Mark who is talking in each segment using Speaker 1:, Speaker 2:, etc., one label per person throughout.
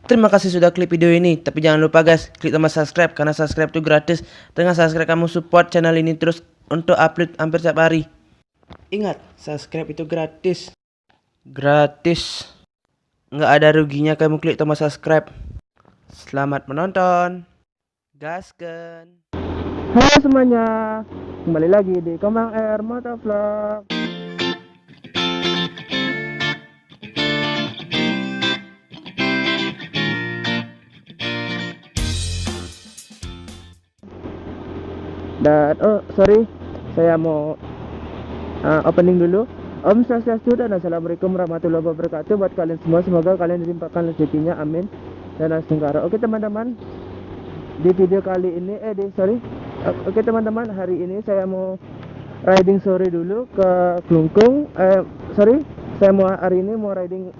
Speaker 1: Terima kasih sudah klik video ini, tapi jangan lupa guys, klik tombol subscribe karena subscribe itu gratis. Dengan subscribe kamu support channel ini terus untuk upload hampir setiap hari. Ingat, subscribe itu gratis. Gratis. Nggak ada ruginya kamu klik tombol subscribe. Selamat menonton. Gasken.
Speaker 2: Halo semuanya, kembali lagi di Kembang Air Motovlog. Dan sorry, saya mau opening dulu. Om Swastiastu dan Assalamualaikum warahmatullahi wabarakatuh buat kalian semua. Semoga kalian dilimpahkan rezekinya, amin. Dan Astenggara. Oke teman-teman, di video kali ini oke teman-teman, hari ini saya mau riding sore dulu ke Klungkung. Saya mau hari ini mau riding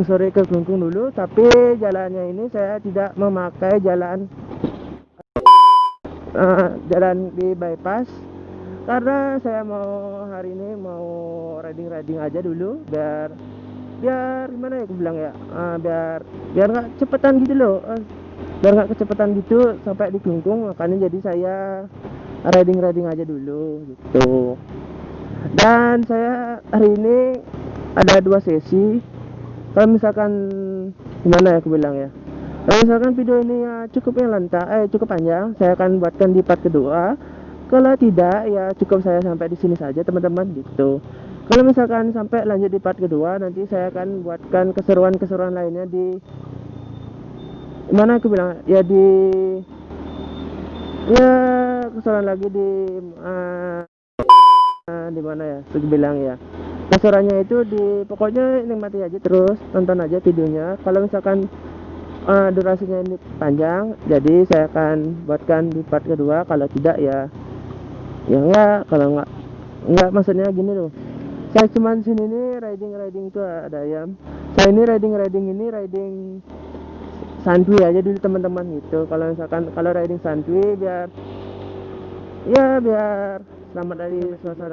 Speaker 2: sore ke Klungkung dulu, tapi jalannya ini saya tidak memakai jalan di bypass karena saya mau hari ini mau riding aja dulu biar gimana ya aku bilang ya, biar nggak kecepatan gitu loh, biar nggak kecepatan gitu sampai di Klungkung. Makanya jadi saya riding aja dulu gitu. Dan saya hari ini ada 2 sesi. Kalau misalkan gimana ya aku bilang ya, kalau misalkan video ini ya cukup panjang, saya akan buatkan di part kedua. Kalau tidak ya cukup saya sampai di sini saja teman-teman gitu. Kalau misalkan sampai lanjut di part kedua, nanti saya akan buatkan keseruan lainnya di mana aku bilang ya, keseruan lagi di mana ya aku bilang ya. Keseruannya itu pokoknya nikmati aja, terus tonton aja videonya. Kalau misalkan durasinya ini panjang, jadi saya akan buatkan di part kedua. Kalau tidak ya enggak. Kalau enggak maksudnya gini loh, saya cuman sini nih riding itu ada ayam. Saya ini riding santuy aja dulu teman-teman gitu. Kalau misalkan riding santuy biar selamat dari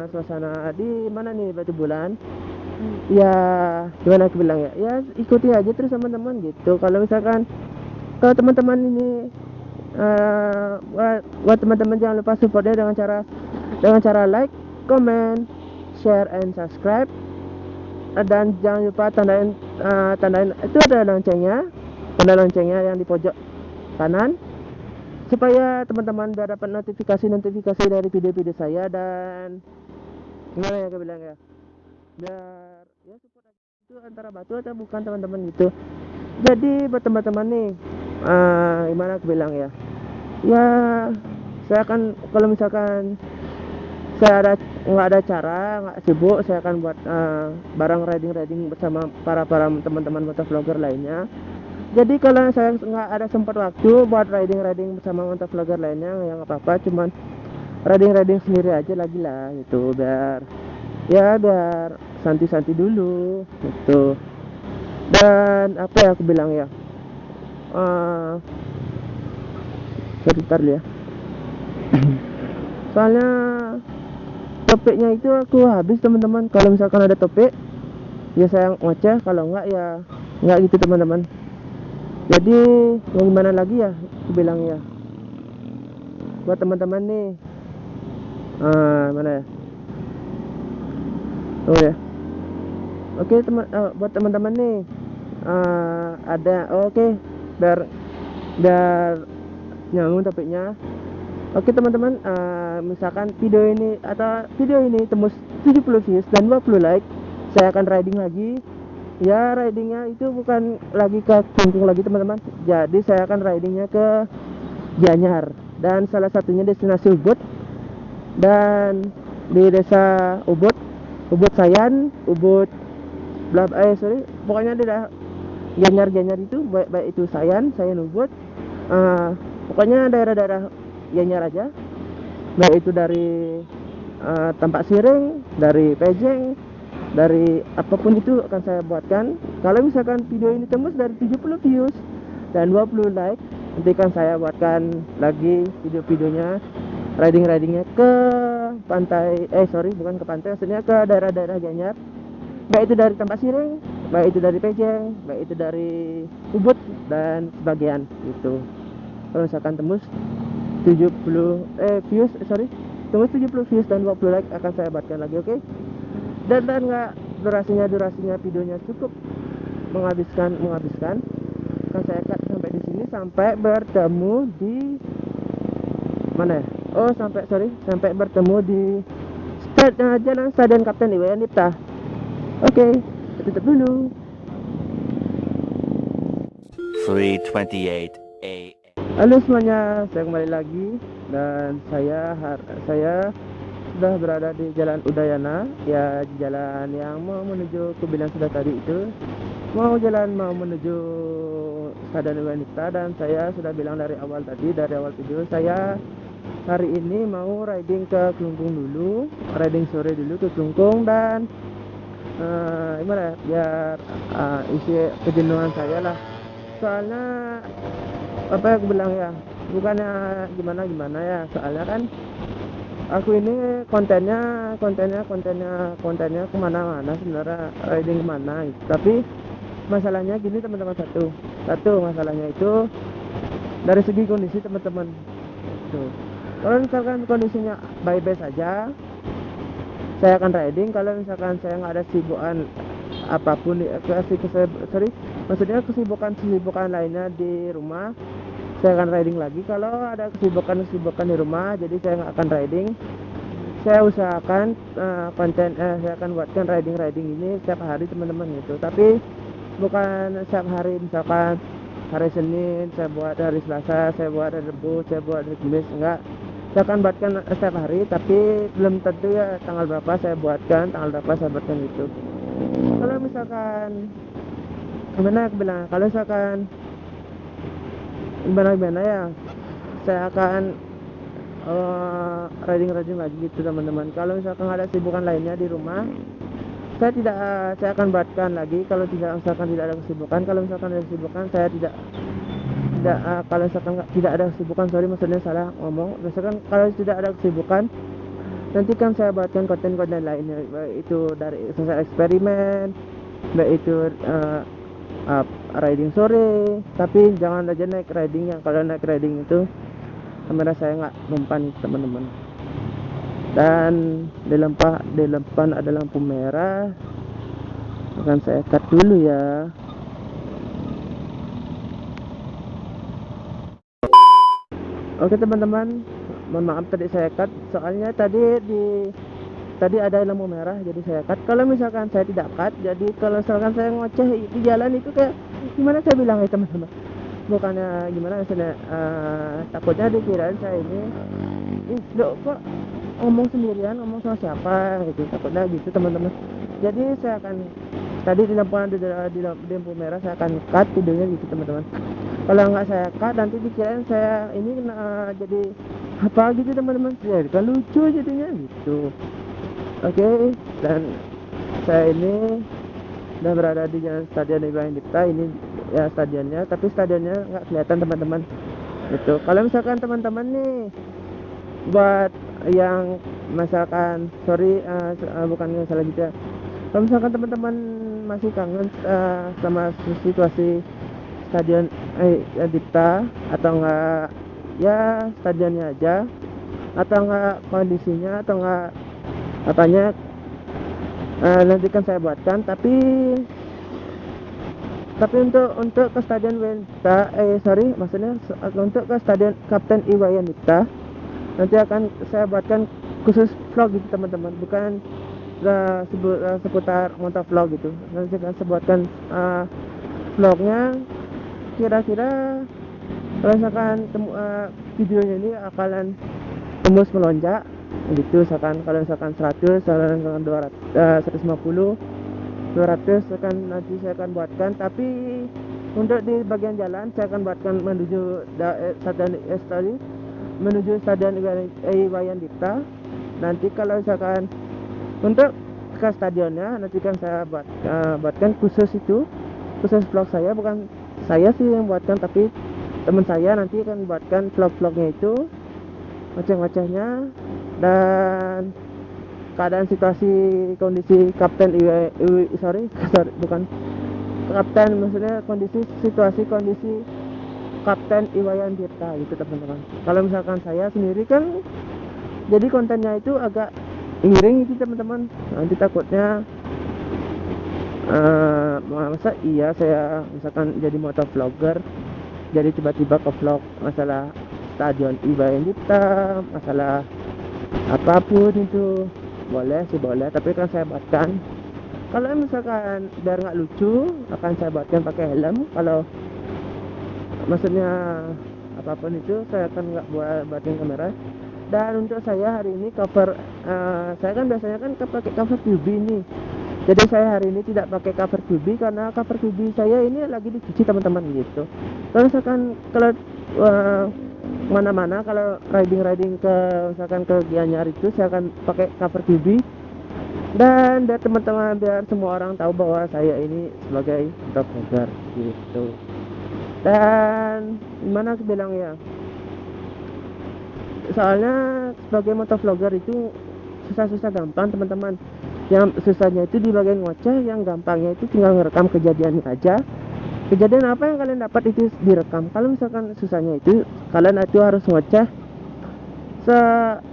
Speaker 2: suasana di mana nih, Batu Bulan. Ya gimana aku bilang ya ikuti aja terus teman-teman gitu. Kalau teman-teman ini buat teman-teman, jangan lupa supportnya dengan cara like, comment, share, and subscribe. Dan jangan lupa tandain itu ada tanda loncengnya yang di pojok kanan, supaya teman-teman biar dapat notifikasi dari video-video saya. Dan gimana ya aku bilang ya, biar ya support aja. Itu antara batu atau bukan teman-teman gitu. Jadi buat teman-teman nih, gimana aku bilang ya, saya akan, kalau misalkan saya nggak sibuk, saya akan buat barang riding bersama para teman-teman motovlogger lainnya. Jadi kalau saya nggak ada sempat waktu buat riding bersama motovlogger lainnya, ya nggak apa-apa, cuman riding sendiri aja lagi lah gitu, biar santai dulu gitu. Dan apa ya aku bilang ya, sebentar ya, soalnya topiknya itu aku habis teman-teman. Kalau misalkan ada topik ya saya ngoceh, kalau enggak ya enggak gitu teman-teman. Jadi mau gimana lagi ya aku bilang ya, buat teman-teman nih, mana ya, oh ya, oke buat teman-teman nih, oke, biar nyambung topiknya. Oke teman-teman, misalkan video ini tembus 70 views dan 20 like, saya akan riding lagi. Ya ridingnya itu bukan lagi ke Klungkung lagi teman-teman, jadi saya akan ridingnya ke Gianyar, dan salah satunya destinasi Ubud. Dan di desa Ubud Sayan, pokoknya di daerah Gianyar itu, baik itu Sayan Ubud, pokoknya daerah-daerah Gianyar aja, baik itu dari Tampak Siring, dari Pejeng, dari apapun itu akan saya buatkan. Kalau misalkan video ini tembus dari 70 views dan 20 like, nanti kan saya buatkan lagi video-videonya ridingnya ke pantai, bukan ke pantai, maksudnya ke daerah-daerah Gianyar, baik itu dari Tampak Siring, baik itu dari Pejeng, baik itu dari Ubud dan sebagian gitu. Kalau misalkan tembus 70 views, tembus 70 views dan 20 like akan saya buatkan lagi, oke? Dan nggak durasinya videonya cukup menghabiskan akan saya cut sampai di sini sampai bertemu di mana ya? Sampai bertemu di jalan Stadion Kapten Iwayan Dipta. Oke, tutup dulu.
Speaker 3: 3:28 a.m.
Speaker 2: Halo semuanya, saya kembali lagi dan saya sudah berada di Jalan Udayana, ya jalan yang mau menuju ke bilang sudah tadi itu, mau menuju Stadion Wanita. Dan saya sudah bilang dari awal video, saya hari ini mau riding ke Klungkung dulu, riding sore dulu ke Klungkung. Dan gimana ya, biar isi kejenuhan saya lah, soalnya apa yang aku bilang ya, bukannya gimana ya, soalnya kan aku ini kontennya kemana-mana sebenarnya, riding kemana gitu. Tapi masalahnya gini teman-teman, satu masalahnya itu dari segi kondisi teman-teman tuh. Kalau misalkan kondisinya baik-baik saja, saya akan riding. Kalau misalkan saya nggak ada sibukan apapun maksudnya kesibukan lainnya di rumah, saya akan riding lagi. Kalau ada kesibukan di rumah, jadi saya nggak akan riding. Saya usahakan saya akan buatkan riding ini setiap hari teman-teman gitu. Tapi bukan setiap hari, misalkan hari Senin saya buat, hari Selasa saya buat, hari Rabu saya buat, hari Kamis enggak. Saya akan buatkan setiap hari, tapi belum tentu ya tanggal berapa saya buatkan itu. Kalau misalkan gimana ya, saya akan riding lagi gitu teman-teman. Kalau misalkan ada sibukan lainnya di rumah, saya akan buatkan lagi. Kalau misalkan tidak ada kesibukan, kalau misalkan ada kesibukan saya tidak kalau misalkan tidak ada kesibukan, maksudnya salah ngomong. Misalkan kalau tidak ada kesibukan, nanti kan saya buatkan konten-konten lainnya, baik itu dari sosial eksperimen, baik itu riding sore. Tapi jangan aja naik riding, yang kalau naik riding itu kamera saya nggak mempan teman-teman. Dan di depan ada lampu merah, akan saya cut dulu ya. Oke teman-teman, mohon maaf tadi saya cut, soalnya tadi ada lampu merah jadi saya cut. Kalau misalkan saya tidak cut, jadi kalau misalkan saya ngoceh di jalan itu kayak gimana saya bilang ya teman-teman, bukannya gimana misalnya, takutnya dikirain saya ini kok ngomong sendirian, ngomong sama siapa gitu, takutnya gitu teman-teman. Jadi saya akan tadi di lampu merah saya akan cut videonya gitu teman-teman. Kalau nggak saya cut, nanti dikirain saya ini jadi apa gitu teman-teman, ya kan lucu jadinya gitu. Oke, dan saya ini udah berada di jalan Stadion Ibrahim Dipta. Ini ya stadionnya, tapi stadionnya nggak kelihatan teman-teman gitu. Kalau misalkan teman-teman nih buat yang misalkan bukan salah gitu ya, kalau misalkan teman-teman masih kangen sama situasi stadion Dipta, atau enggak ya stadionnya aja, atau enggak kondisinya, atau enggak apanya, nanti kan saya buatkan. Tapi untuk ke stadion Wenta maksudnya untuk ke stadion Kapten Iwayan Dipta, nanti akan saya buatkan khusus vlog gitu teman-teman, bukan seputar motovlog gitu. Nanti akan saya buatkan vlognya kira-kira kalau misalkan videonya ini akan tembus melonjak gitu. Kalau misalkan 100, kalau misalkan 200, 150, 200 nanti saya akan buatkan. Tapi untuk di bagian jalan saya akan buatkan menuju stadion Iwayan Dipta. Nanti kalau misalkan untuk ke stadionnya, nanti kan saya buatkan khusus vlog saya, bukan saya sih yang buatkan, tapi teman saya nanti akan buatkan vlognya itu, wacah-wacahnya dan keadaan situasi kondisi Kapten bukan kapten, maksudnya situasi kondisi Kapten Iwayan Tirta gitu teman-teman. Kalau misalkan saya sendiri kan jadi kontennya itu agak miring itu teman-teman, nanti takutnya masa iya saya misalkan jadi motovlogger, jadi tiba-tiba ke vlog masalah stadion Iwayan Tirta, masalah apapun itu boleh sih boleh, tapi kan saya buatkan kalau misalkan biar nggak lucu akan saya buatkan pakai helm. Kalau maksudnya apapun itu saya akan nggak buatin kamera. Dan untuk saya hari ini cover saya kan biasanya kan pakai cover QB nih, jadi saya hari ini tidak pakai cover QB karena cover QB saya ini lagi dicuci teman-teman gitu. Kalau misalkan kalau mana-mana kalau riding ke misalkan ke Gianyar itu saya akan pakai cover QB, dan biar teman-teman biar semua orang tahu bahwa saya ini sebagai vlogger gitu. Dan gimana aku bilang ya, soalnya sebagai motovlogger itu susah-susah gampang teman-teman. Yang susahnya itu di bagian ngoceh, yang gampangnya itu tinggal ngerekam kejadian aja. Kejadian apa yang kalian dapat itu direkam. Kalau misalkan susahnya itu kalian itu harus ngoceh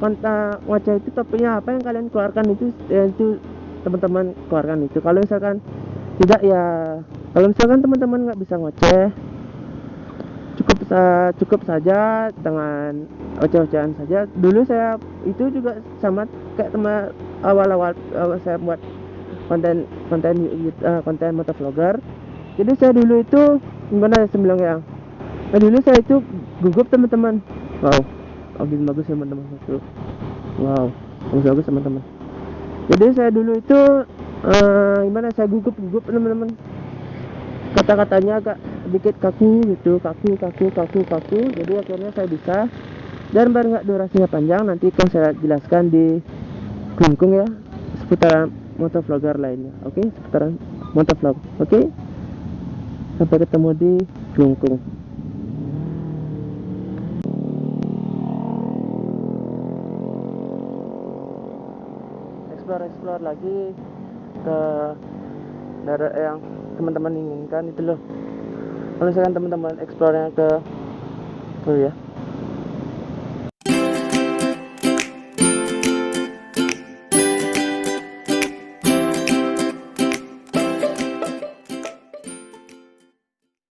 Speaker 2: kontak ngoceh itu topiknya apa yang kalian keluarkan itu teman-teman keluarkan itu. Kalau misalkan tidak ya, kalau misalkan teman-teman nggak bisa ngoceh, cukup saja dengan oceh-ocehan saja. Dulu saya itu juga sama kayak teman awal-awal saya buat konten motovlogger. Jadi saya dulu itu gimana saya bilang ya, dulu saya itu gugup teman-teman. Wow, bagus teman-teman itu. Wow, bagus teman-teman. Jadi saya dulu itu gimana, saya gugup teman-teman. Kata-katanya agak sedikit kaku gitu, kaku. Jadi akhirnya saya bisa, dan biar nggak durasinya panjang nanti akan saya jelaskan di Klungkung ya, seputaran motovlogger lainnya. Oke, seputaran motovlog. Oke, sampai ketemu di Klungkung. Explore lagi ke daerah yang teman-teman inginkan itu loh. Kalau misalkan teman-teman explore-nya ke ya